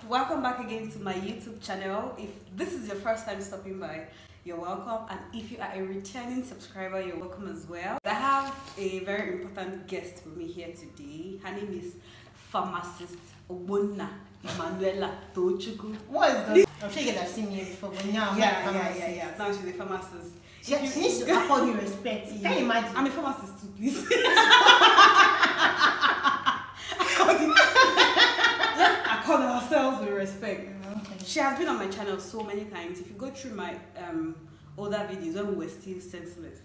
welcome back again to my YouTube channel. If this is your first time stopping by, you're welcome, and if you are a returning subscriber, you're welcome as well. I have a very important guest with me here today. Her name is Pharmacist Ogbonna Emmanuella. What is that? I'm sure you guys have seen me before, but now I'm yeah. Now she's a pharmacist. She needs to afford me respect. Can you imagine? I'm a pharmacist too, please. Let's accord ourselves with respect. Okay. She has been on my channel so many times. If you go through my older videos when we were still senseless,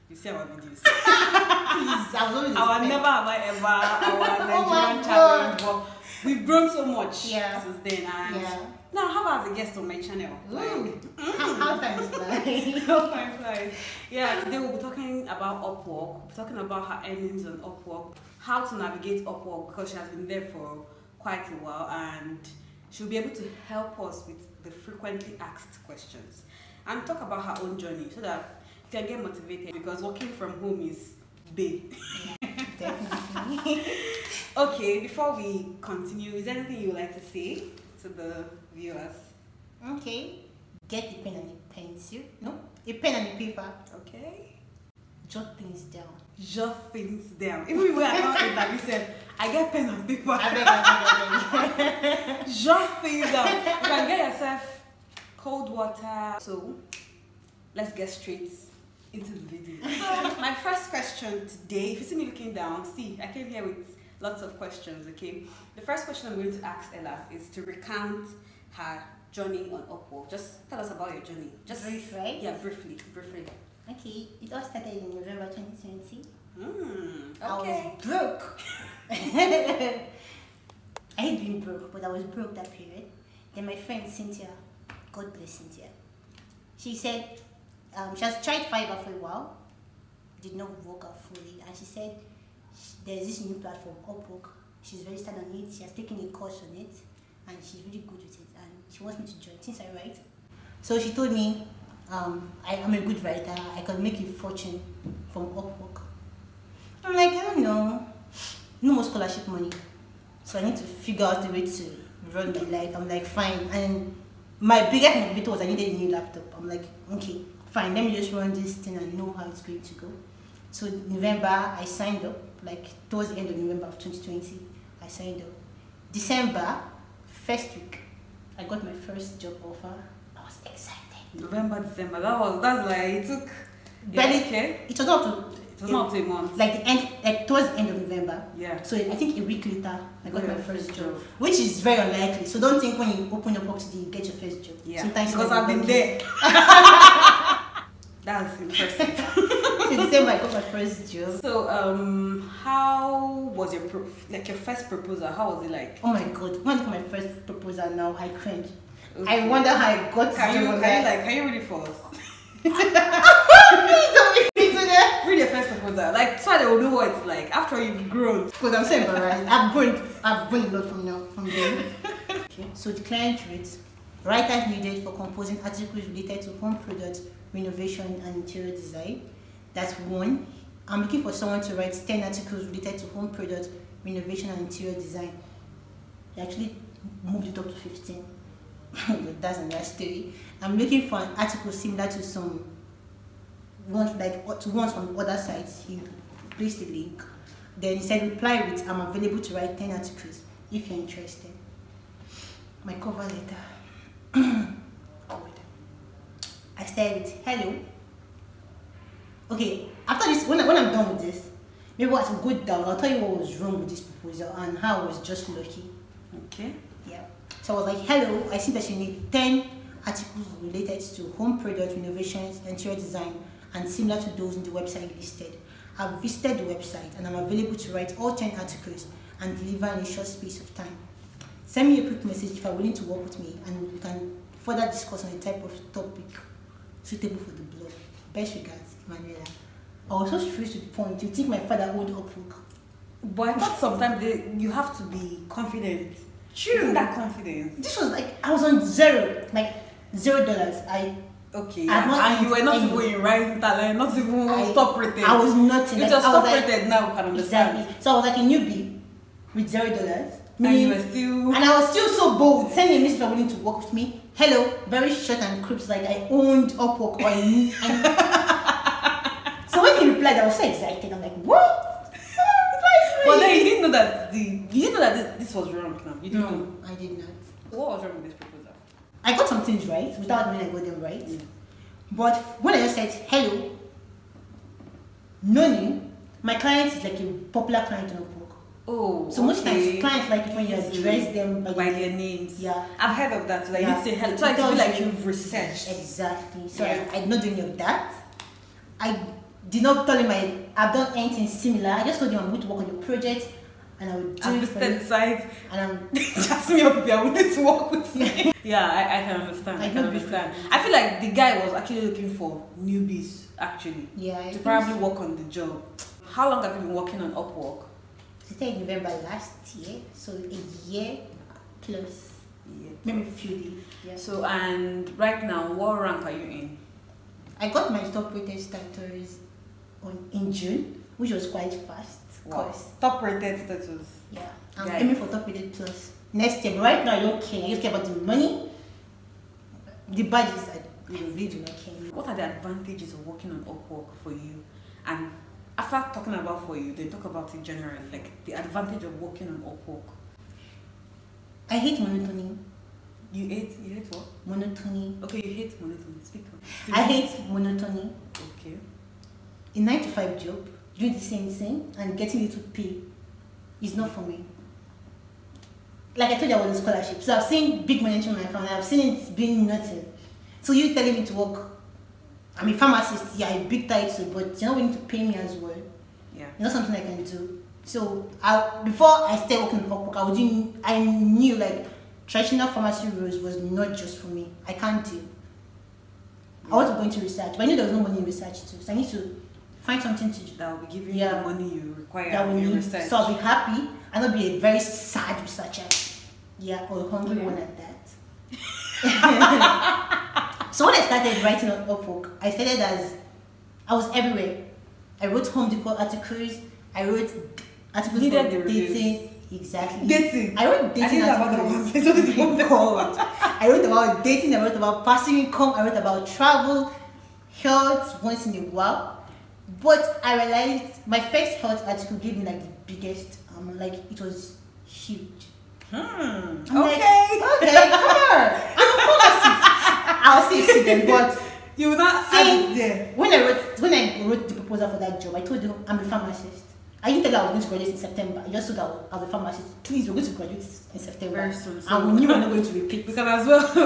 you see our videos. Please, our never have I ever, our Nigerian challenge, but we've grown so much since then. And now, how about as a guest on my channel? How time flies. How time flies. Yeah, today we'll be talking about Upwork. We'll be talking about her earnings on Upwork, how to navigate Upwork, because she has been there for quite a while, and she'll be able to help us with the frequently asked questions and talk about her own journey so that you can get motivated, because working from home is big. Definitely. Okay, before we continue, is there anything you would like to say to the viewers? Okay. Get a pen and a pencil. No? A pen and a paper. Okay. Jot things down. Jot things down. Even when I can't interview, said, I get pen and paper. I beg. Jot things down. You can get yourself cold water. So, let's get straight into the video. So, my first question today, if you see me looking down, see, I came here with lots of questions, okay? The first question I'm going to ask Ella is to recount her journey on Upwork. Just tell us about your journey. Just brief, right? Yeah, briefly. Okay, it all started in November 2020. Okay. I was broke. I hate being broke, but I was broke that period. Then my friend Cynthia, God bless Cynthia, she said she has tried Fiverr for a while, did not work out fully, and she said there's this new platform, Upwork. She's registered on it, she has taken a course on it, and she's really good with it, and she wants me to join since I write. So she told me I'm a good writer, I can make a fortune from Upwork. I'm like, I don't know, no more scholarship money, so I need to figure out a way to run my life. I'm like, fine. And my biggest motivator was I needed a new laptop. I'm like, okay, fine, let me just run this thing and know how it's going to go. So November, I signed up, like towards the end of November of 2020, I signed up. December, first week, I got my first job offer. I was excited. November, December, that's like, it took barely, okay. It was not to a month. Like the end, like towards the end of November. Yeah. So I think a week later, I got my first job, which is very unlikely. So don't think when you open your box today, you get your first job. Yeah. Sometimes because I've been there. That's impressive. So December, I got my first job. So how was your your first proposal? How was it like? Oh my God! When I got my first proposal, now I cringe. Okay. I wonder how I got can you read it for us? Read your first proposal, like so they will know what it's like after you've grown. Because I'm so embarrassed. I've grown a lot from them. Okay. So the client reads: writers needed for composing articles related to home product renovation and interior design. That's one. I'm looking for someone to write 10 articles related to home product renovation and interior design. He actually moved it up to 15. But that's another story. I'm looking for an article similar to some ones from other sites. He placed a link. Then he said reply with I'm available to write 10 articles if you're interested. My cover letter. I started with hello. Okay, after this, when I'm done with this, maybe once I go down, I'll tell you what was wrong with this proposal and how I was just lucky. Okay. Yeah. So I was like, hello, I see that you need 10 articles related to home product renovations, interior design, and similar to those in the website listed. I've visited the website and I'm available to write all 10 articles and deliver in a short space of time. Send me a quick message if you're willing to work with me and we can further discuss on the type of topic suitable for the blog. Best regards, Emmanuella. I was so straight to the point. You think my father owned Upwork? But I thought sometimes you have to be confident. True. Isn't that confidence? This was like, I was on zero, like $0. Okay, and you were not even in rising talent, not even top rated. I was nothing. You just top rated now, can understand. Exactly. So I was like a newbie with $0 And you were still... And I was still so bold, sending a message willing to work with me. Hello, very short and crisp, like I owned Upwork. Or So when he replied, I was so excited. I'm like, what? But then you didn't know that this was wrong now. You didn't know. I did not. What was wrong with this proposal? I got some things right without knowing I got them right. But when I just said hello, no name, my client is like a popular client on Upwork. Oh, so most times clients like it when you address them by their names. Yeah, I've heard of that. So like you say hello. So I feel like you've researched. Exactly. So I did not do any of that. I did not tell him I've done anything similar. I just told him I'm going to work on the project and I will do it for you. Side and I'm just me up if you're willing to work with me. Yeah, I can understand. I can understand. I feel like the guy was actually looking for newbies actually. Yeah. To probably work on the job. How long have you been working on Upwork? I started November last year, so a year plus. Maybe a few days. Yeah. So and right now, what rank are you in? I got my top rated status in June, which was quite fast. Wow. Top rated status. Yeah. I'm aiming for top rated plus next year. But right now I don't care. I just care about the money. The badges I really do not care. What are the advantages of working on Upwork for you? And after talking about for you, they talk about it generally, like the advantage of working on Upwork. I hate monotony. You hate what? Monotony. Okay, you hate monotony. Speak up. I hate monotony. Okay. A 9-to-5 job, doing the same thing and getting little pay is not for me. Like I told you, I was in scholarship, so I've seen big money into my account. I've seen it being nothing. So you telling me to work? I'm a pharmacist, yeah, a big title, but you're not willing to pay me as well. Yeah. It's not something I can do. So before I started working on Upwork, I knew like traditional pharmacy roles was not just for me. I can't do. I want to go into research, but I knew there was no money in research too. So I need to find something to do. That will be giving you the money you require that will in need research. So I'll be happy and not be a very sad researcher. Yeah, or a hungry one at that. So when I started writing on Upwork, I was everywhere. I wrote home decor articles. I wrote articles for dating. Exactly. Dating. I wrote dating articles. I wrote about dating. I wrote about passive income. I wrote about travel, health once in a while. But I realized my first health article gave me like the biggest. Like it was huge. Okay. Come on. I'm a pharmacist. I'll say student, but you will not say there. When I wrote the proposal for that job, I told them I'm a pharmacist. I didn't tell her I was going to graduate in September. I just told her I was a pharmacist. Please, we're going to graduate in September. Very soon. And we knew we're not going to repeat. We can as well say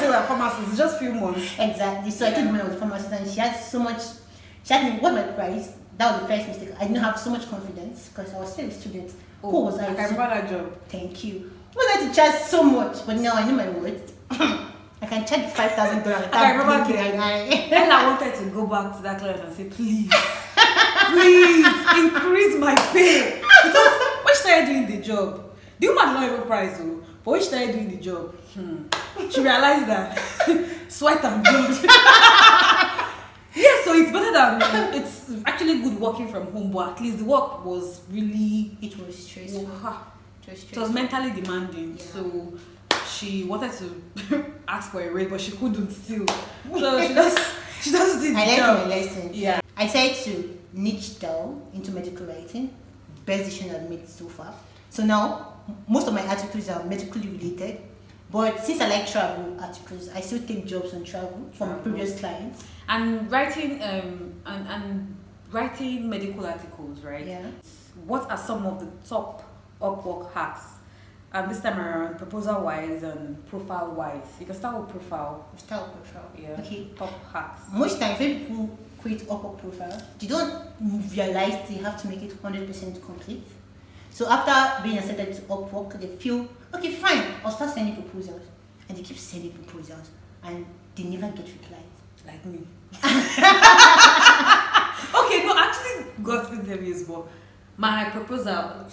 we're pharmacists. Just few months. Exactly. So I told them I was a pharmacist, and she had me, what my price? That was the first mistake. I didn't have so much confidence because I was still a student. Who was I? I remember that job. Thank you. Was I to charge so much? But now I know my worth. I can charge $5,000. I remember then I wanted to go back to that client and say, please increase my pay. Because when she started doing the job, the woman did not even price though, but when she started doing the job, she realized that sweat and blood. Yeah, so it's better than it's actually good working from home, but at least the work was really stressful. It was mentally demanding. Yeah. So she wanted to ask for a raise, but she couldn't still. So she just did the job. I learned my lesson. Yeah. I tried to niche down into medical writing. Best decision I've made so far. So now most of my articles are medically related. But since I like travel articles, I still take jobs on travel from previous clients. And writing writing medical articles, right? Yeah. What are some of the top Upwork hacks? This time around, proposal-wise and profile-wise. You can start with profile. Yeah. Okay. Top hacks. Most times when people create Upwork profile, they don't realize they have to make it 100% complete. So after being accepted to Upwork, they feel, okay, fine, I'll start sending proposals. And they keep sending proposals and they never get replies. Like me. Okay, no, actually got interviews, but my proposal,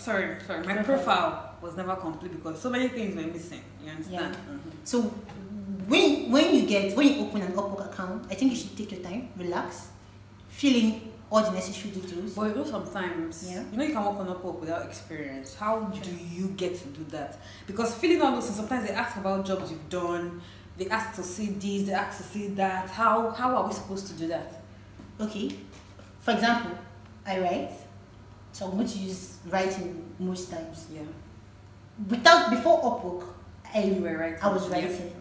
my profile was never complete because so many things were missing. You understand? Yeah. So when you open an Upwork account, I think you should take your time, relax, fill in all the necessary details. But you know sometimes, Yeah. you know you can work on Upwork without experience. How do you get to do that? Because filling all those things, sometimes they ask about jobs you've done, they ask to see this, they ask to see that. How are we supposed to do that? Okay, for example, I write, so I'm going to use writing most times. Yeah. Before Upwork, You were writing. I was Yeah. writing.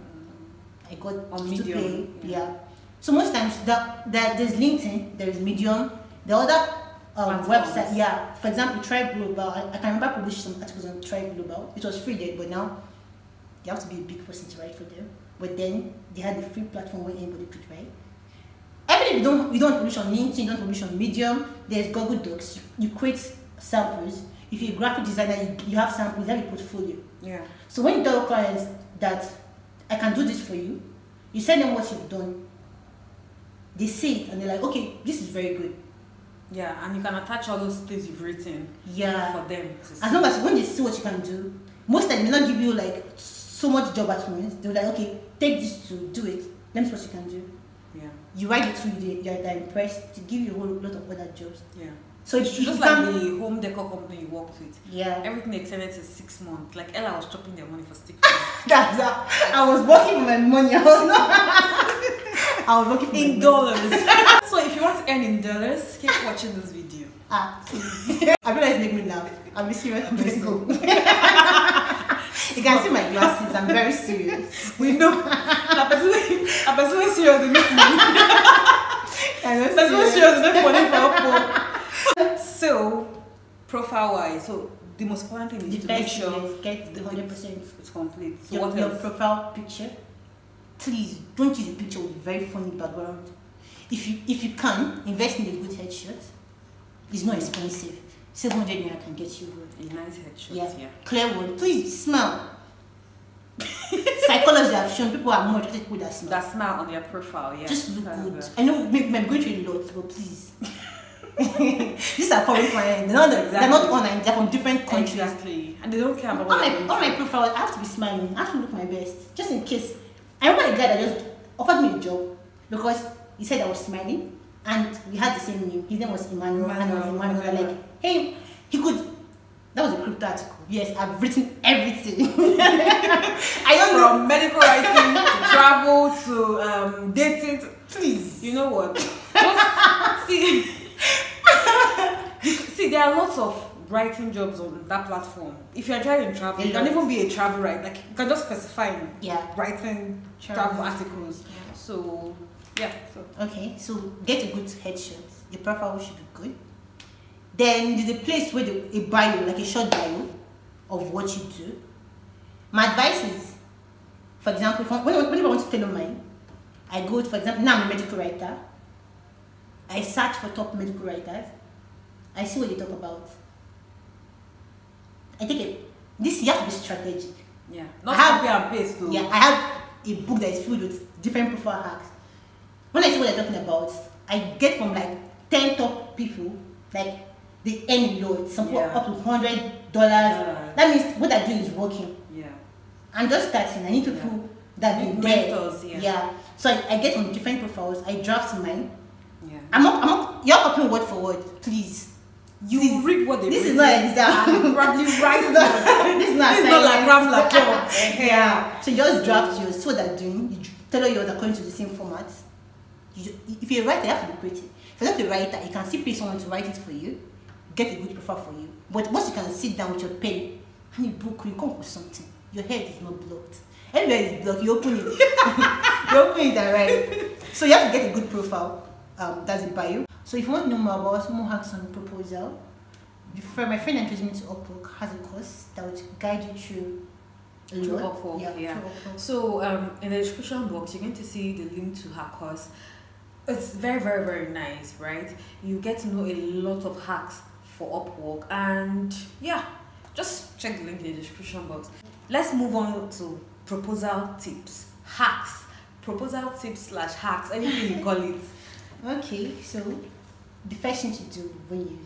I got On used to Medium. pay, yeah. So most times there's LinkedIn, there is Medium, the other website, yeah. For example, Try Global. I can remember publishing some articles on Try Global. It was free then, but now you have to be a big person to write for them. But then they had a free platform where anybody could write. Everything you don't publish on LinkedIn, you don't publish on Medium. There's Google Docs. You create samples. If you're a graphic designer, you have samples, you have a portfolio. Yeah. So when you tell clients that I can do this for you, you send them what you've done. They see it and they're like, okay, this is very good. Yeah, and you can attach all those things you've written for them. As long as when they see what you can do, most times they may not give you like so much job at once. They're like, okay, take this to do it. Let me see what you can do. Yeah. You write it through, they're impressed to give you a whole lot of other jobs. Yeah. So it's just like the home decor company you worked with. Yeah. Everything extended to 6 months. Like Ella was chopping their money for 6 months. I was working for my money. I was working for in my dollars. So if you want to earn in dollars, keep watching this video. Please. I realize make me laugh. I'll be serious. Let's go. You can see my glasses. I'm very serious. We know. I'm personally serious. They make money. I'm personally serious. They make money for Upwork. So, profile-wise, so the most important thing is to make sure get the 100%. It's complete. So your profile picture. Please don't use a picture with a very funny background. If you can invest in a good headshot, it's not expensive. 700 naira can get you good. A nice headshot. Yeah. Clear one. Please smile. Psychology have shown people are more attracted to people that smile. That smile on their profile. Yeah. Just look good. I know I'm going through a lot, but please. These are foreign clients. They're not online. They're from different countries. Exactly. And they don't care about on my profile, I have to be smiling. I have to look my best, just in case. I remember a guy that just offered me a job because he said I was smiling, and we had the same name. His name was Emmanuel, and I was Emmanuel. Like, hey, he could. That was a crypto article. Yes, I've written everything. I don't know. From medical writing to travel to dating. Please. You know what? Just see, there are lots of writing jobs on that platform. If you're trying to travel, you can even be a travel writer. Like you can just specify writing travel articles. Yeah. So yeah. Okay, so get a good headshot. Your profile should be good. Then there's a place where a bio, like a short bio of what you do. My advice is, for example, whenever I want to tailor mine, I go to, for example, now I'm a medical writer. I search for top medical writers. I see what they talk about. I take it. This you have to be strategic. Yeah. Not copy and paste though. Yeah, I have a book that is filled with different profile hacks. When I see what they're talking about, I get from like 10 top people, like they earn a lot, some up to $100. Yeah. That means what I do is working. Yeah. I'm just starting. I need people that do mentors. Yeah. So I get from different profiles. I draft mine. Yeah. I'm not. You're copying word for word, please. You read what they. This is not exam. Probably right. This is not like gram laptop. Yeah. So you just draft yours. So what they're doing, you tailor yours according to the same format. If you're a writer, you have to be creative. If you're not a writer, you can still pay someone to write it for you, get a good profile for you. But once you can sit down with your pen and you book, you come up with something. Your head is not blocked. Everywhere is blocked. You open it. You open it and write. So you have to get a good profile. That's in bio. So if you want to know more about more hacks on proposal, my friend introduced me to Upwork has a course that would guide you through Upwork. Yeah. So in the description box, you're going to see the link to her course. It's very, very, very nice, right? You get to know a lot of hacks for Upwork, and yeah, just check the link in the description box. Let's move on to proposal tips, hacks, proposal tips / hacks, anything you call it. Okay, so the first thing to do when you,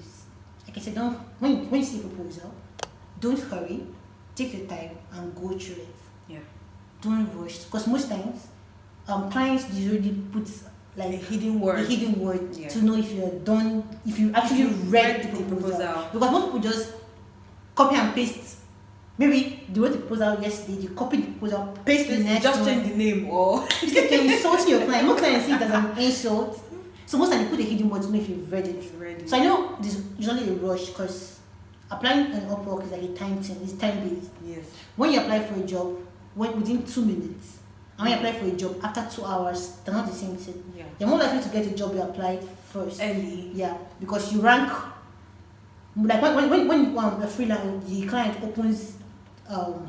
like I said, when you see a proposal, don't hurry, take your time and go through it. Yeah. Don't rush, because most times, clients usually put like the hidden word. The hidden word to know if you're done, if you actually read the proposal. Because most people just copy and paste. Maybe they wrote the proposal yesterday, you copy the proposal, paste the next just one. change the name or it's like you're insulting your client. Most clients see it as an insult. So most times they put a hidden word to know if you've read it. So I know there's usually a rush because applying on Upwork is like a time thing, it's time based. Yes. When you apply for a job, within 2 minutes, and when you apply for a job after 2 hours, they're not the same thing. Yeah. You're more likely to get a job you applied first. Early. Yeah, because you rank. Like when a freelance, the client opens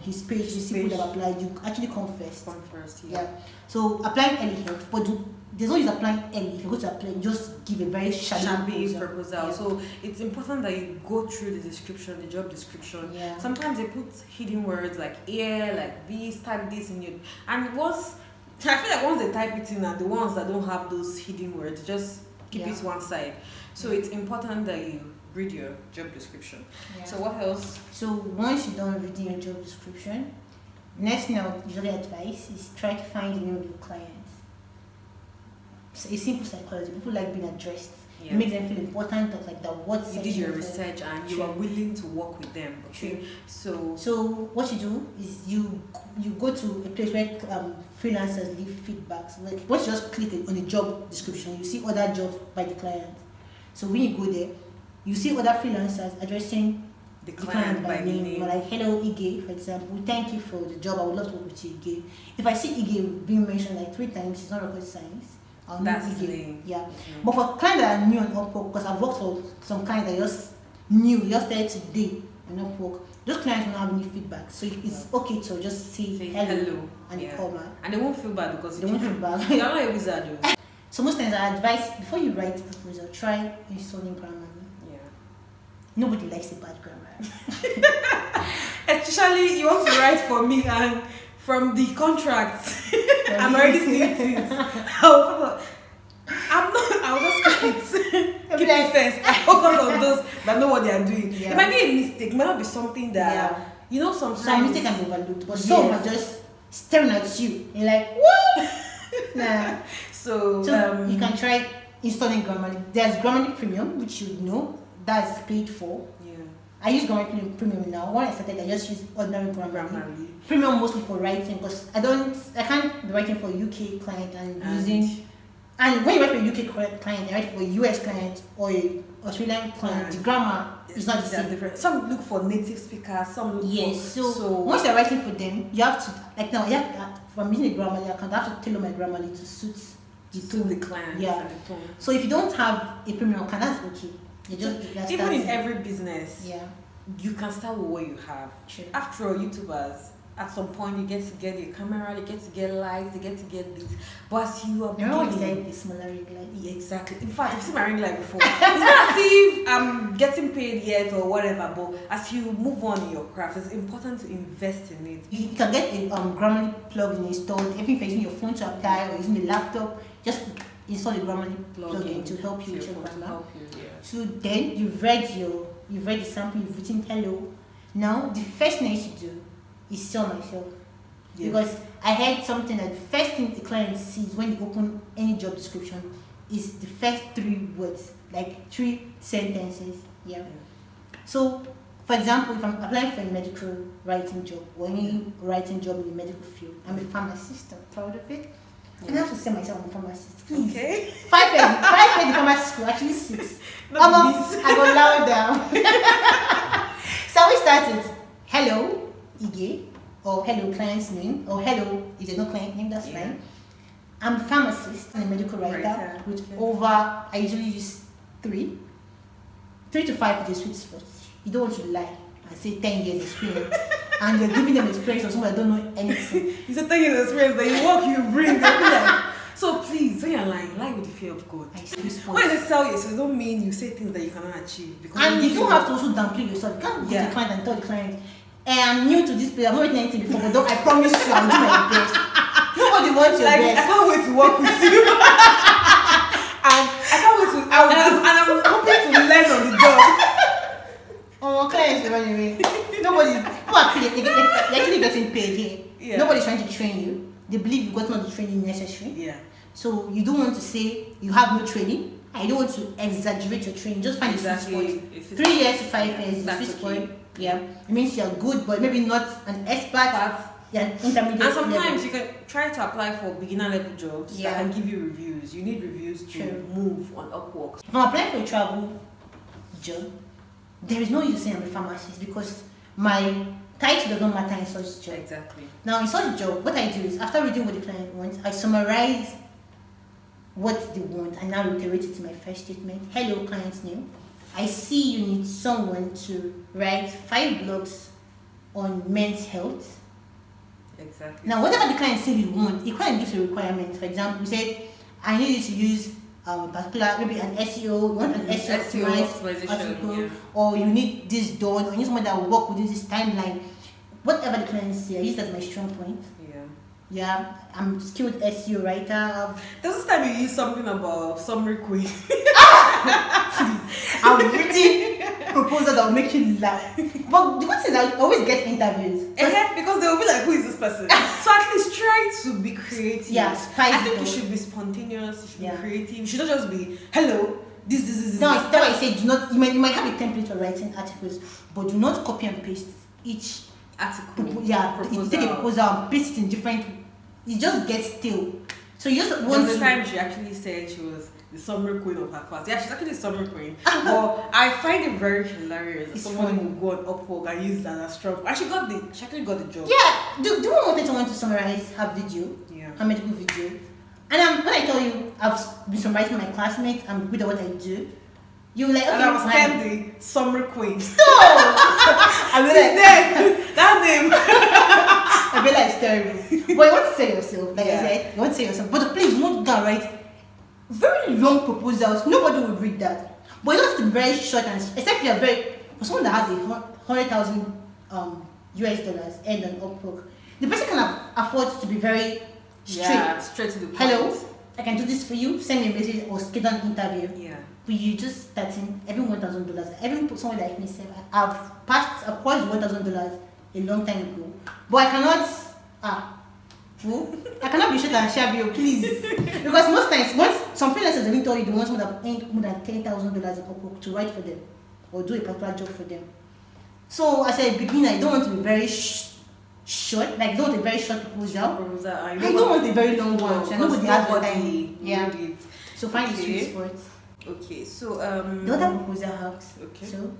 his page, you see who they've applied, you actually come first. Come first, yeah. So applying early helps, but there's no use applying early. If you go to apply, just give a very shabby proposal. Yeah. So it's important that you go through the description, the job description. Yeah. Sometimes they put hidden words like like this, type this in you. And I feel like once they type it in, and the ones that don't have those hidden words, just keep it one side. So it's important that you read your job description. Yeah. So what else? So once you're done reading your job description, next thing I would usually advise is try to find the name of your clients. So it's simple psychology. People like being addressed. Yeah. It makes them feel important. Or like that. What you did your research and you are willing to work with them. Okay. So what you do is you go to a place where freelancers leave feedbacks. Like once you just click on the job description, you see other jobs by the client. So when you go there, you see other freelancers addressing the client by name. Like, hello Ige, for example, thank you for the job. I would love to work with you, Ige. If I see Ige being mentioned like 3 times, it's not rocket science. I'll know Ige. Yeah. But for clients that are new on Upwork, because I've worked for some clients that just new, just started today on Upwork, those clients don't have any feedback. So it's okay to just say hello and come out. And they won't feel bad because they won't feel bad. You're not a wizard. So most times I advise, before you write the proposal, try installing grammar. Nobody likes a bad grammar. Especially you want to write for me and from the contract. I'm already seeing things. I'll just keep it first. I focus on those that know what they are doing. Yeah. It might be a mistake, it might not be something that you know sometimes. Some mistake can be overlooked, but some are just staring at you. You're like, what? Nah. So you can try installing Grammarly. There's Grammarly Premium, which you know. That's paid for. Yeah. I use Grammarly Premium now. When I started, I just use ordinary Grammarly. Premium mostly for writing because I can't be writing for a UK client and when you write for a UK client, I write for a US client or a Australian client. The grammar is not the same. Different. Some look for native speakers, some look for so once you're writing for them, you have to if I'm using a Grammarly account, I have to tailor my Grammarly to suit the client. Yeah. So if you don't have a premium account, that's okay. Even in every business, you can start with what you have. True. After all, YouTubers, at some point you get to get a camera, you get to get lights, you get to get this. But as you are beginning, the smaller ring light. Yeah, exactly. In fact, I've seen my ring light before. It's not as if I'm getting paid yet or whatever, but as you move on in your craft, it's important to invest in it. You can get a Grammarly plugin installed. Even if you're using your phone to apply or using a laptop, just install a Grammarly plugin to help you with your grammar. So then you've read the sample, you've written hello. Now the first thing I should do is sell myself. Yes. Because I heard something that the first thing the client sees when they open any job description is the first 3 words, like 3 sentences. Yeah. So for example, if I'm applying for a medical writing job or any writing job in the medical field, I'm a pharmacist, I'm proud of it. I have to say myself I'm a pharmacist. Please. Okay. 5 years in pharmacy school, actually 6. I go loud down. So we started. Hello, Ige, or hello, client's name, or hello, is there no client name? That's fine. I'm a pharmacist and a medical writer with I usually use 3 to 5 is the sweet spot. You don't want to lie and say 10 years experience. And you're giving them experience of someone that don't know anything. You say 10 years experience, then you work, you bring, they'll be like, so please, when you're lying, lie with the fear of God. When they sell you, so it don't mean you say things that you cannot achieve. And you don't have to also downplay yourself. You can't go to the client and tell the client, I'm new to this place, I've not written anything before, but I promise you I'll do my best. Nobody wants your best. I can't wait to work with you. And I can't wait to, and I'm hoping to learn on the job. Oh, clients are running away. People are paid. They're actually getting paid here. Yeah. Nobody's trying to train you. they believe you've gotten all the training necessary. Yeah. So you don't want to say you have no training. I don't want to exaggerate your training. Just find a sweet spot. 3 years to 5 years is the sweet spot. Yeah. It means you're good, but maybe not an expert. Yeah, intermediate. And sometimes you can try to apply for beginner level jobs that can give you reviews. You need reviews to move on Upwork. If I'm applying for a travel job, there is no use saying I'm a pharmacist because my title does not matter in such job. Exactly. Now in such job, what I do is after reading what the client wants, I summarize what they want and now reiterate it in my first statement. Hello, client's name. I see you need someone to write 5 blogs on men's health. Exactly. Now, whatever the client said he wants, the client gives a requirement. For example, he said, I need you to use particular, maybe an SEO, you want an SEO optimization, or you need this done, or you need someone that will work within this timeline. Whatever the client says, I use that as my strong point. Yeah, I'm skilled SEO writer. This time you use something about summary queen. I've written proposal that will make you laugh. But the good thing is I always get interviews. Because they will be like, who is this person? So at least try to be creative. Yeah, I think you should be spontaneous, you should be creative. You should not just be, hello, this. No, that's why I say do not, you might have a template for writing articles, but do not copy and paste each article. You take a proposal and paste it in different, it just gets stale. So you just want the time she actually said she was the summary queen of her class. Yeah, she's actually the summary queen. But I find it very hilarious that someone will go on Upwork and use that as strong. She actually got the job. Yeah, do you want someone to summarize her video? Yeah. Her medical video. And when I tell you I've been summarizing my classmates, I'm good at what I do, you're like, okay, and I was the summary queen. Stop! I mean, like, that name. I feel like it's terrible. But you want to say yourself, like I said, you want to say yourself. But please, don't go write very long proposals. Nobody would read that. But it has to be very short and except you're for someone that has a 100,000 US dollars earned on Upwork, the person can afford to be very straight. Yeah, straight to the point. Hello, I can do this for you. Send me a message or schedule an interview. Yeah. But you just starting every $1,000. Even someone like me said, I've passed $1,000 a long time ago. But I cannot I cannot be short and shabby, please. Because most times, once some freelancers even tell you they want someone that earned more than $10,000 in Upwork to write for them or do a particular job for them. So as a beginner, I don't want to be very short, like I don't want a very short proposal. I don't want a very long one. So nobody has the time. Yeah. So find the sweet spot. Okay, so the other proposal hacks. Okay. So,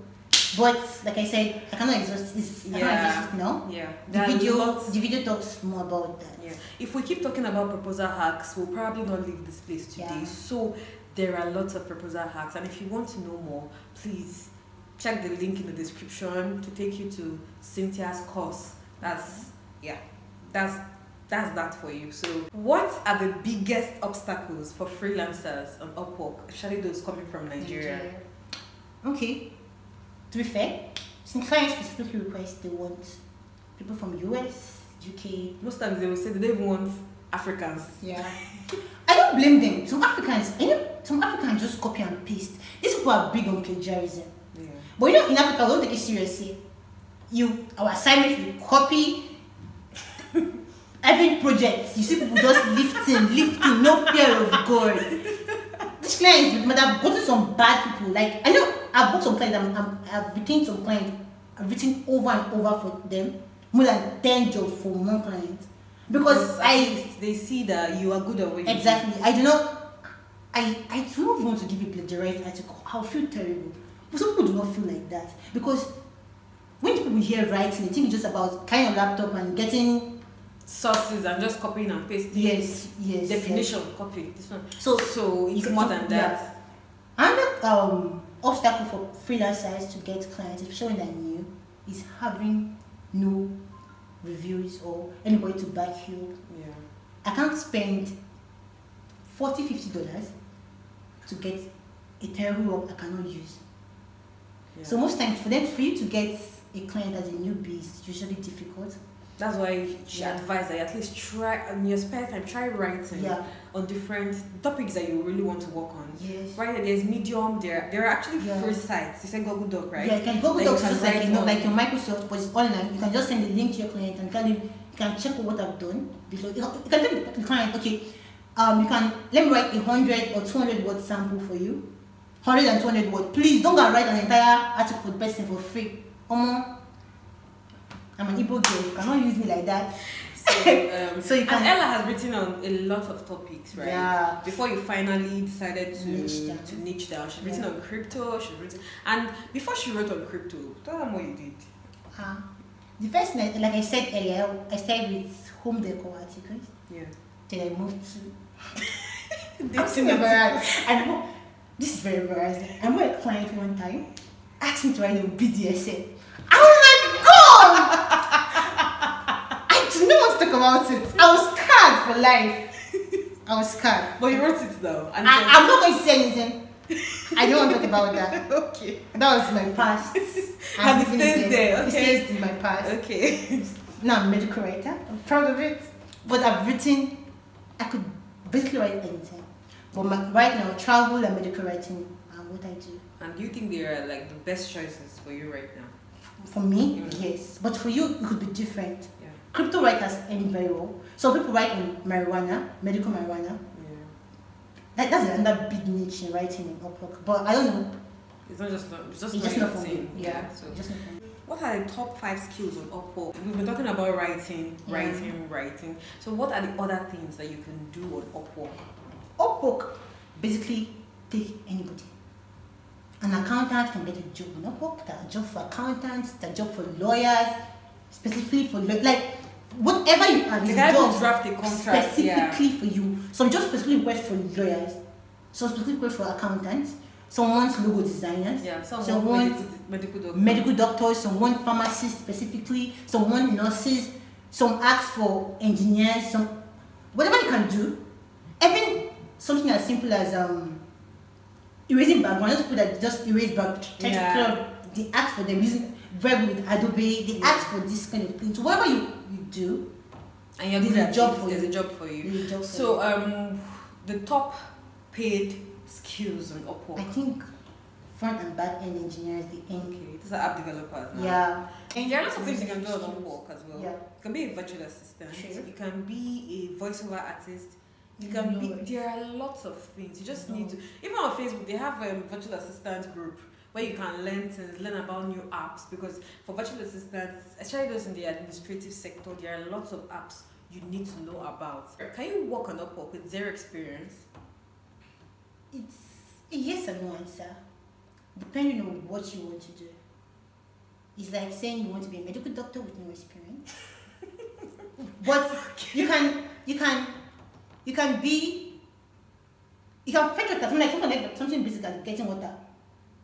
but like I said, I cannot exhaust this. I cannot exhaust it now. Yeah. The video talks more about that. Yeah. If we keep talking about proposal hacks, we'll probably not leave this place today. Yeah. So there are lots of proposal hacks, and if you want to know more, please check the link in the description to take you to Cynthia's course. That's that for you. So what are the biggest obstacles for freelancers on Upwork, especially those coming from Nigeria? Okay, to be fair, some clients specifically request they want people from US, UK. Most times they will say they don't even want Africans. Yeah. I don't blame them. Some Africans just copy and paste. These people are big on plagiarism. Yeah. But in Africa we don't take it seriously. Our assignment we copy. Every project, you see people just lifting, no fear of God. These clients might have gotten some bad people. Like, I know I've got some clients, I've retained some clients, I've written over and over for them, more than 10 jobs for one client. Because they see that you are good at what you do. Exactly. I do not want to give a plagiarized article. I'll feel terrible. But some people do not feel like that. Because when people hear writing, they think it's just about carrying a laptop and getting sources and just copying and pasting. Yes. Definition, copy. This one. So it's more than that. Another obstacle for freelancers to get clients, especially when they're new, is having no reviews or anybody to back you. Yeah. I can't spend $40-50 to get a terrible work I cannot use. Yeah. So most times for you to get a client as a newbie is usually difficult. That's why she advised that you at least try in your spare time, try writing on different topics that you really want to work on. Yes. Right? There's Medium, there are actually free sites. You said Google Doc, right? Yeah, you can Google Docs just like like your Microsoft, but it's online. You can just send the link to your client and tell him you can check what I've done. Because you can tell the client, okay, you can let me write 100 or 200 word sample for you. 100 and 200 word. Please don't go and write an entire article for the person for free. I'm an Igbo girl. You cannot use me like that. So you can. And Ella has written on a lot of topics, right? Yeah. Before you finally decided to niche down, she's written on crypto. And before she wrote on crypto, tell them what you did. The first night, like I said earlier, I started with home decor articles. Yeah. Then I moved to. I'm still embarrassed. This is very embarrassing. I met a client one time, asked me to write a BDSM. Oh my god! I do not want to talk about it. I was scared for life. I was scared. But you wrote it though. And I'm not going to say anything. I don't want to talk about that. Okay. That was my past. And it stays there. Okay. It stays in my past. Okay. Now I'm a medical writer. I'm proud of it. But I've written, I could basically write anything. But right now, travel and medical writing are what I do. And do you think they are like the best choices for you right now? For me, yes. But for you, it could be different. Yeah. Crypto writers end very well. Some people write on marijuana, medical marijuana. Yeah. That's another big niche in writing in Upwork. But I don't know. It's just not for me. Yeah. So just not for me. What are the top 5 skills on Upwork? We've been talking about writing. So what are the other things that you can do on Upwork? Upwork basically take anybody. An accountant can get a job on Upwork. There's a job for accountants. There's a job for lawyers, specifically for like whatever you are. The guy who draft a contract specifically for you. Some jobs specifically request for lawyers. Some specifically request for accountants. Some want logo designers. Yeah. Some want medical doctors. Some want pharmacists specifically. Some want nurses. Some ask for engineers. Some whatever you can do. Even something as simple as erasing background. Just put that just erase background. Try to clear up. They ask for them using very good with Adobe. They ask for this kind of thing. So whatever you do, and you're good at there's a job for you. So the top paid skills on Upwork. I think front and back end engineers, the end. Okay, these are app developers now. Yeah. And there are lots of things you can do on Upwork as well. Yeah. You can be a virtual assistant. Sure. You can be a voiceover artist. You can be. There are lots of things. You just need to. Even on Facebook, they have a virtual assistant group where you can learn about new apps. Because for virtual assistants, especially those in the administrative sector, there are lots of apps you need to know about. Can you work on Upwork with zero experience? It's a yes and no answer, depending on what you want to do. It's like saying you want to be a medical doctor with no experience. But you can fetch water, something basic as getting water.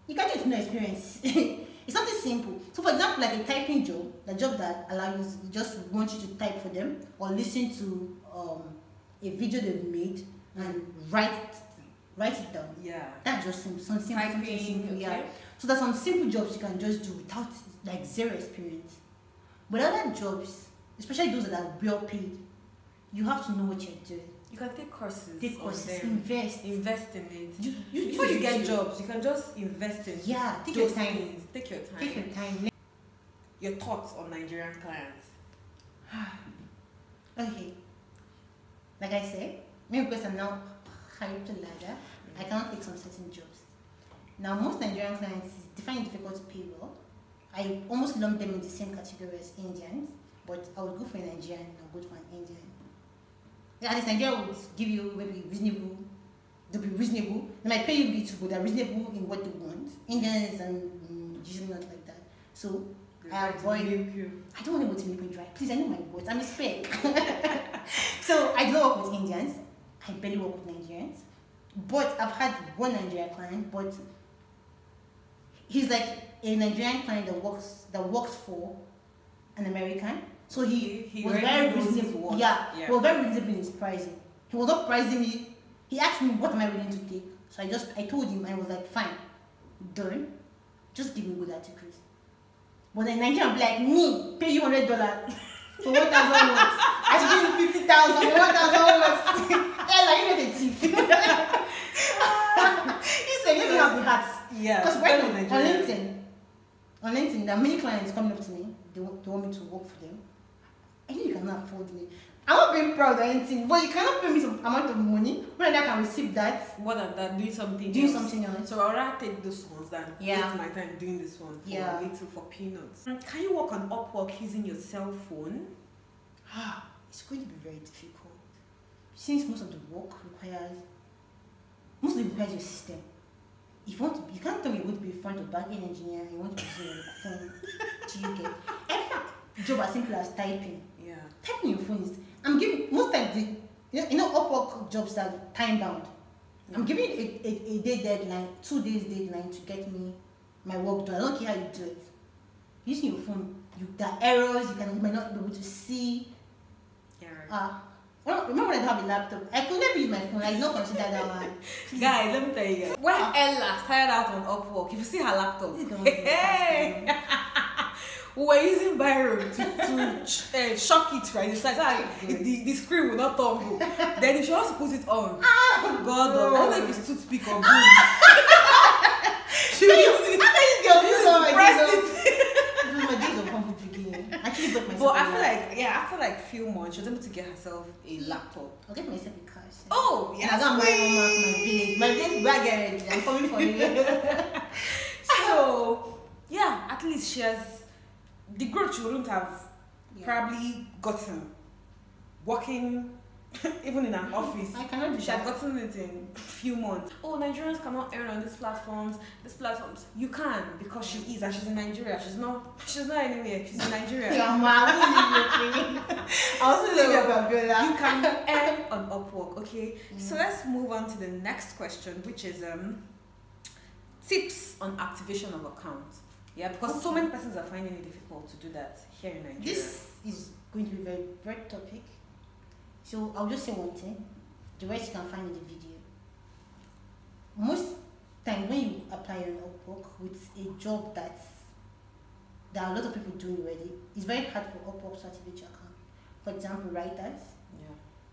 You can do it with no experience. It's something simple. So for example, like a typing job, the job that allows you just want you to type for them or listen to a video they've made and write it down. Yeah. That's just simple. Something simple. Okay. Yeah. So there's some simple jobs you can just do without like zero experience. But other jobs, especially those that are well paid, you have to know what you're doing. You can take courses. Invest in it. Before you get jobs, you can just invest in. Yeah, take your time. Take your time. Take your time. Your thoughts on Nigerian clients. Okay. Like I said, maybe because I'm now high up the ladder, I cannot take some certain jobs. Now, most Nigerian clients is definitely difficult to pay well. I almost lump them in the same category as Indians, but I would go for a Nigerian and I'll go for an Indian. At least Nigeria would give you maybe reasonable, they'll be reasonable. They might pay you little, but they're reasonable in what they want. Indians and usually not like that. So I avoid. I don't want anybody to make me dry. Please, I know my words. I'm a spec. So I don't work with Indians. I barely work with Nigerians. But I've had one Nigerian client, but he's like a Nigerian client that works for an American. So he was very reasonable. Yeah, he was very reasonable in his pricing. He was not pricing me. He asked me what am I willing to take. So I told him and I was like, fine, done. Just give me good articles. But then Nigerian be like, me, pay you $100. For 1,000 words. I should give you 50,000 for 1,000 words. Ella, you know the tip. You say you have the hearts. Yeah. Because right on LinkedIn, there are many clients coming up to me. They want me to work for them. I know you cannot afford me. I'm not being proud or anything, but you cannot pay me some amount of money when I can receive that. More than that, doing something else. So I'd rather take those ones than waste my time doing this one for little, for peanuts. Can you work on Upwork using your cell phone? It's going to be very difficult. Since most of the work requires your system. If you want to, you can't tell me you want to be a front or back end engineer, you want to be on your phone. Do you get every job as simple as typing? Yeah. Typing your phone is, I'm giving, most times, Upwork jobs are time bound. Yeah. I'm giving a day deadline, 2 days deadline to get me my work done. I don't care how you do it. Using your phone, there are errors, you might not be able to see. Yeah. Remember when I don't have a laptop? I could never use my phone. I did not consider that one. Guys, let me tell you. When Ella started out on Upwork, if you see her laptop, hey, we were using Biro to shock it, right? It's like the screen will not tumble. Then if she wants to put it on, God, I don't know if it's toothpick or boom. She will use it. Press it. But I feel like, after like a few months, she was able to get herself a laptop. I'll get myself a car. Oh, yeah. I got my village. My village garage. I'm coming for you. So, yeah, at least she has the growth she wouldn't have probably gotten working even in an office. I cannot do she had gotten it in a few months. Oh, Nigerians cannot earn on these platforms. You can, because she is, and she's in Nigeria. She's not anywhere. She's in Nigeria. Yeah, ma'am. Also, you can earn on Upwork. Okay. So let's move on to the next question, which is tips on activation of accounts. Yeah, because so many persons are finding it difficult to do that here in Nigeria. This is going to be a very broad topic. So I'll just say one thing. The rest you can find in the video. Most time when you apply on Upwork with a job that there are a lot of people doing already, it's very hard for Upwork to activate your account. For example, writers.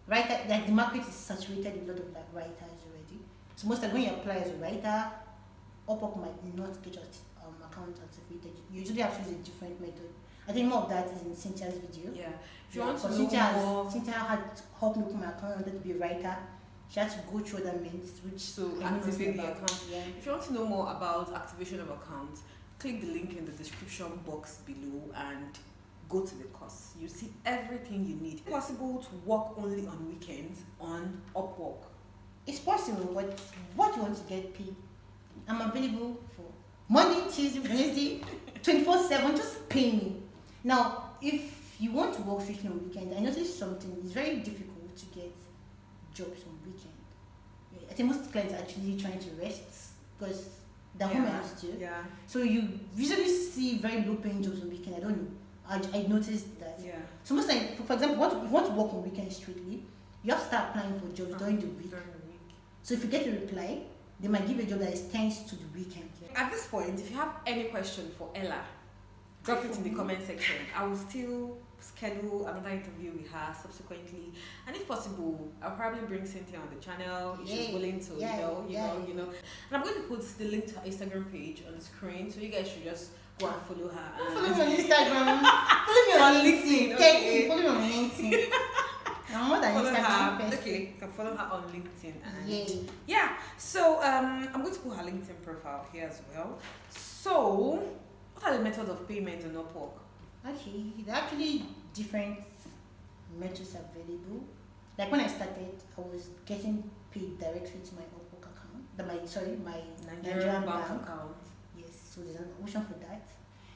Yeah. The market is saturated with a lot of writers already. So most time when you apply as a writer, Upwork might not get your account activated. You usually have to use a different method. I think more of that is in Cynthia's video. Yeah. If you want to know more, Cynthia had helped me open my account. I wanted to be a writer. She had to go through the means, which activate the account. Yeah. If you want to know more about activation of accounts, click the link in the description box below and go to the course. You see everything you need. It's possible to work only on weekends on Upwork. It's possible, but what you want to get paid? I'm available for Monday, Tuesday, Wednesday, 24/7. Just pay me. Now, if you want to work strictly on weekends, I noticed something. It's very difficult to get jobs on weekend. I think most clients are actually trying to rest because they're home hours too. Yeah. So you usually see very low paying jobs on weekend. I don't know. I noticed that. Yeah. So most like, for example, if you want to work on weekends strictly, you have to start applying for jobs during the week. So if you get a reply, they might give you a job that extends to the weekend. At this point, if you have any question for Ella, drop it in the comment section. I will still schedule another interview with her subsequently, and if possible, I'll probably bring Cynthia on the channel if she's willing to. You know. And I'm going to put the link to her Instagram page on the screen, so you guys should just go and follow her. Follow me on Instagram. Follow me on LinkedIn. Okay. Follow me on LinkedIn. I'm more than Instagram person. Okay, you can follow her on LinkedIn. And yeah. So I'm going to put her LinkedIn profile here as well. So, what are the methods of payment on Upwork? Okay, there are actually different methods available. Like when I started, I was getting paid directly to my Upwork account. My Nigerian bank account. Yes, so there's an option for that.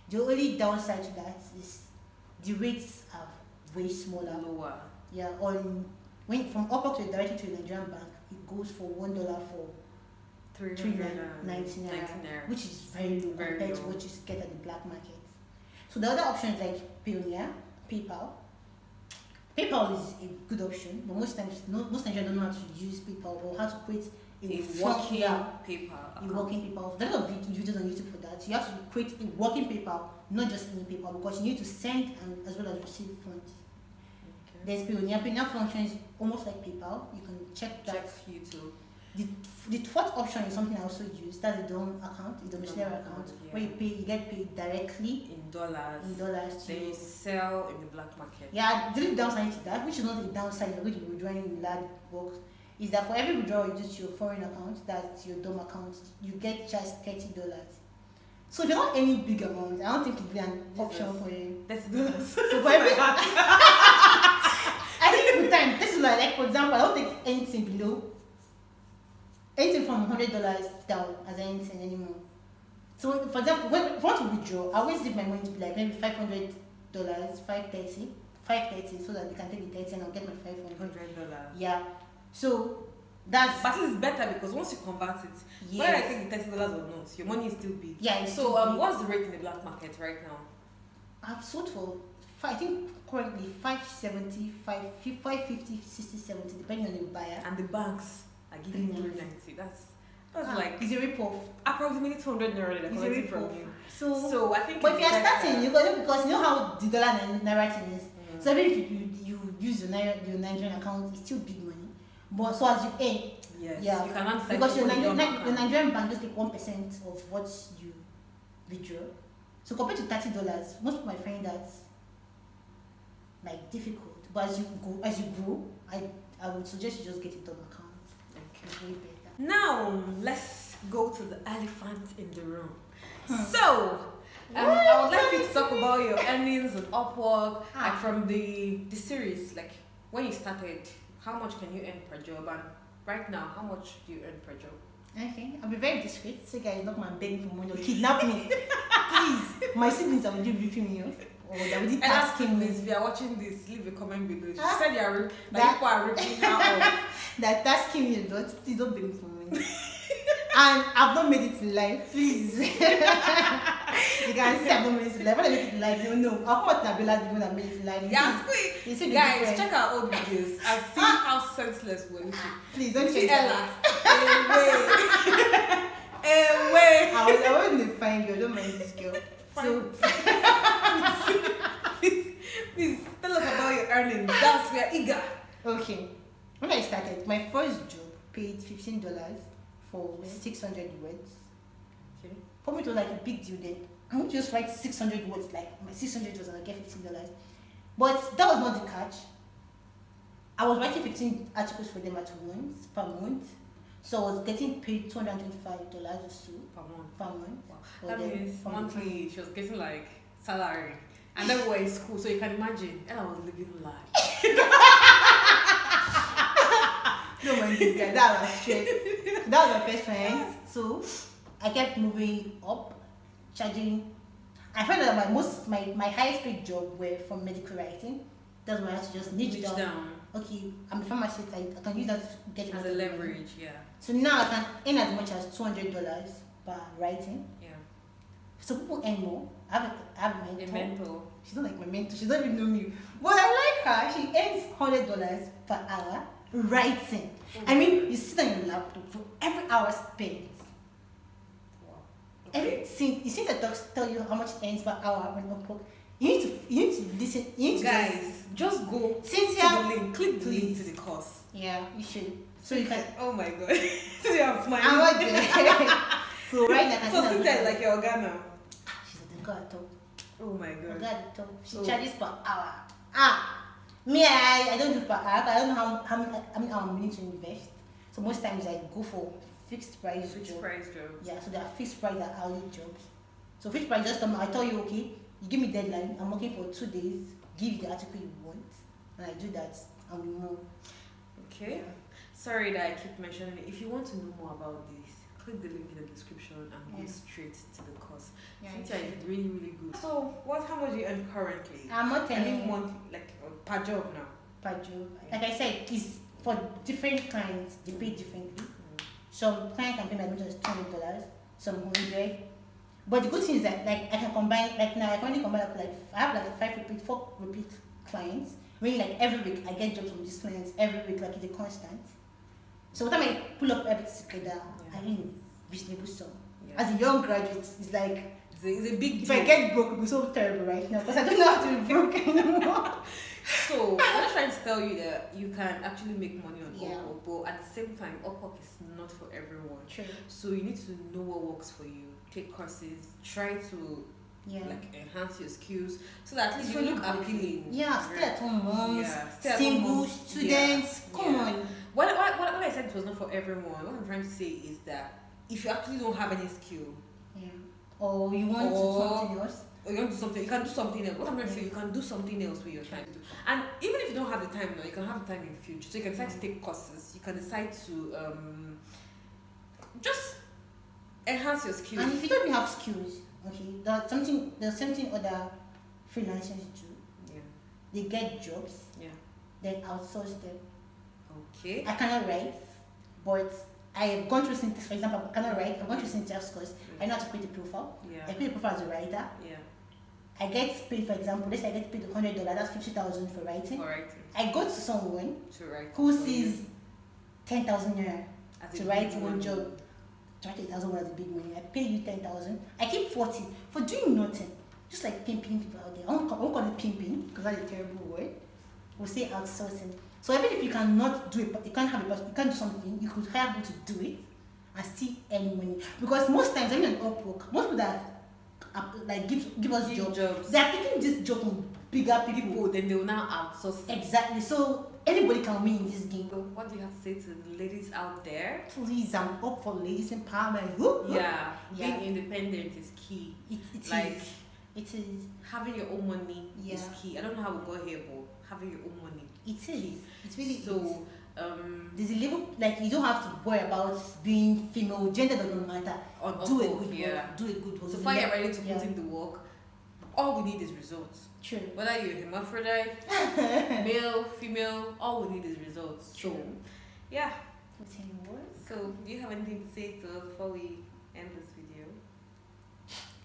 The only downside to that is the rates are way smaller. Lower. Yeah, from Upwork to directly to the Nigerian bank, it goes for $1 for 399, which is very low compared to what you get at the black market. So the other options like Payoneer, PayPal. PayPal is a good option, but most times most Nigerians don't know how to use PayPal or how to create a working PayPal. A working PayPal. There's a lot of videos on YouTube for that. So you have to create a working PayPal, not just any PayPal, because you need to send and as well as receive funds. There's Payoneer. Payoneer functions almost like PayPal. You can check that. Check you too. The fourth option is something I also use. That's a DOM account, a domiciliary account, where you get paid directly in dollars. Then you sell in the black market. Yeah, the only downside to that, which is not a downside, which you're withdrawing in large box, is that for every withdrawal you do to your foreign account, that's your DOM account, you get charged $30. So if you're not any big amount, I don't think it'd be an option for you. $30. So for every, I think with time, this is like for example, I don't take anything below. Anything from $100 down as anything anymore. So, for example, when I want to withdraw, I always leave my money to be like maybe $500, $530, so that they can take the 30 and I'll get my $500. Yeah. So that's. But it's better because once you convert it, yes. Whether I take the $30 or not, your money is still big. Yeah. So what's the rate in the black market right now? I've sold for I think currently 570, 550, 60, 70, depending on the buyer. And the banks. I give you 390. That's like it's a rip-off. Approximately 200 naira they're collecting from you. So I think. But if you're starting, you got because you know how the dollar naira thing is. So even if you use your Nigerian account, it's still big money. But so as you earn, yes, you cannot because your Nigerian bank just take 1% of what you withdraw. So compared to $30, most people might find that like difficult. But as you grow, I would suggest you just get a DOM account. Okay. Now let's go to the elephant in the room. So I would like you to talk about your earnings on Upwork, like from the series, like when you started, how much can you earn per job, and right now, how much do you earn per job? Okay, I'll be very discreet. So guys, not my begging for money or kidnap me. Please, my siblings are really ripping me off. Or that would asking me. If you are watching this, leave a comment below. She said people are ripping her off. That asking me a lot. Please don't beg me for money. And I've not made it in life. Please. You can see I've not made it in life. When I make it in life, you know. I'll come out to Nabila's video that made it in life. Yeah, quick. Guys, check our old videos. I've seen how senseless we're looking. Please don't check Ella. Away. I wasn't a fine girl. Don't mind this girl. So, please tell us about your earnings. We are eager. Okay. When I started, my first job paid $15 for 600 words. Okay. For me, it was like a big deal then. I would just write 600 words, like my 600 words, and I get $15. But that was not the catch. I was writing 15 articles for them per month. So I was getting paid $225 or so per month. Wow. That means monthly she was getting like salary. And then we were in school, so you can imagine. And I was living life. No mind this guy, that was straight. That was my first friend. So I kept moving up, charging. I found that my highest paid job were from medical writing. That's why I had to just niche down. Okay, I'm a pharmacist. I can use that to get as a leverage, yeah. So now I can earn as much as $200 per writing. Yeah. So people earn more. I have a mentor. She's not like my mentor. She doesn't even know me. But I like her. She earns $100 per hour writing. Oh, I mean, you sit on your laptop for every hour spent. Wow. Okay. You see the docs tell you how much it earns per hour on Upwork. You need to listen. You need to guys, just go Cynthia, to the link. Click the link to the course. Yeah, you should. So you can. Oh my god. Cynthia, I'm smiling. I'm not there. So right now, so Cynthia is like your Ogbonna. She's at the god top. Oh my god. God at the top. She charges per hour. Me, I don't do per hour. I don't know how many hours I'm willing to invest. So most times I go for fixed price jobs. Yeah, so there are fixed price and hourly jobs. So fixed price just come. I tell you, okay, you give me deadline. I'm working for 2 days. Give you the article you want, and I do that, and we move. Okay. Yeah. Sorry that I keep mentioning it. If you want to know more about this, click the link in the description and go straight to the course. Yeah, Cynthia is really, really good. So, how much do you earn currently? I'm not telling you. Monthly, like per job now. Per job. Like I said, it's for different clients. They pay differently. Some clients can pay me as much as $20, some $100. But the good thing is that like I can combine. Like now, I can only combine I have like 4 repeat clients. Meaning like every week I get jobs from these clients every week. Like it's a constant. So when I pull up everything together, I earn a reasonable sum. Yeah. As a young graduate, it's like it's a big deal. If I get broke, it'll be so terrible right now because I don't know how to be broke anymore. So I'm just trying to tell you that you can actually make money on Yeah. Upwork, but at the same time, Upwork is not for everyone. True. So you need to know what works for you. Take courses, try to like enhance your skills so that at least you look appealing. Yeah, stay at home moms, stay-at-home single moms. students. Come on. What I said it was not for everyone, what I'm trying to say is that if you actually don't have any skill, or you want to do something else, or you want to do something, you can do something else. What I'm trying to say, you can do something else with your time. And even if you don't have the time now, you can have the time in future. So you can decide to take courses. You can decide to just enhance your skills. and if you don't even have skills, okay, there's something other freelancers do. They get jobs, then outsource them. Okay. I cannot write, but I have gone through syntax. For example, I cannot write. I've gone through syntax course. I know how to create a profile. I create a profile as a writer. I get paid, for example, let's say I get paid $100. That's 50,000 for writing. I go to someone who sees 10,000 naira to write one job. 20,000 was a big money. I pay you 10,000. I keep 40 for doing nothing. Just like pimping people out there. I won't call it pimping because that's a terrible word. We'll say outsourcing. So even if you cannot do it, you can't have a, you can't do something, you could hire people to do it and still earn money. Because most times, even on Upwork, most people that like give us jobs, they are taking this job from bigger people. Then they will now outsource. Exactly. So anybody can win in this game. So what do you have to say to the ladies out there? Please, I'm up for ladies empowerment. Being independent is key. It is. Having your own money is key. I don't know how we got here, but having your own money is key. It's really so. There's a level like you don't have to worry about being female, gender doesn't matter. Do a good work. Do a good work. So far you're ready to put in the work. All we need is results. True. Whether you're hermaphrodite, male, female, all we need is results. True. So Put in work. So do you have anything to say to us before we end this video?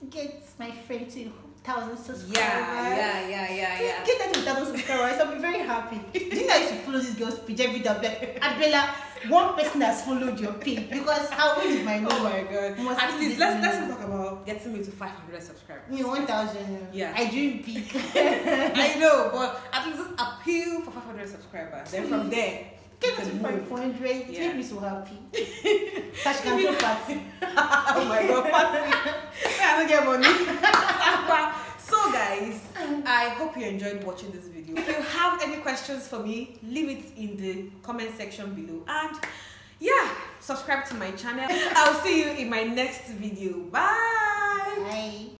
Get my friend to 1,000 subscribers. Yeah. Get that to 1,000 subscribers. I'll be very happy. Do you know I used to follow this girl's page every day? Like, Abella, one person has followed your page because how old is my name? Oh my god. At least let's talk about getting me to 500 subscribers. 1,000. Yeah. I dream big. I know, but at least just appeal for 500 subscribers. Then from there, get it to 500. Make me so happy. Cash can do party. Oh my god, party. I don't get money. So guys, I hope you enjoyed watching this video. If you have any questions for me, leave it in the comment section below. And subscribe to my channel. I'll see you in my next video. Bye. Bye.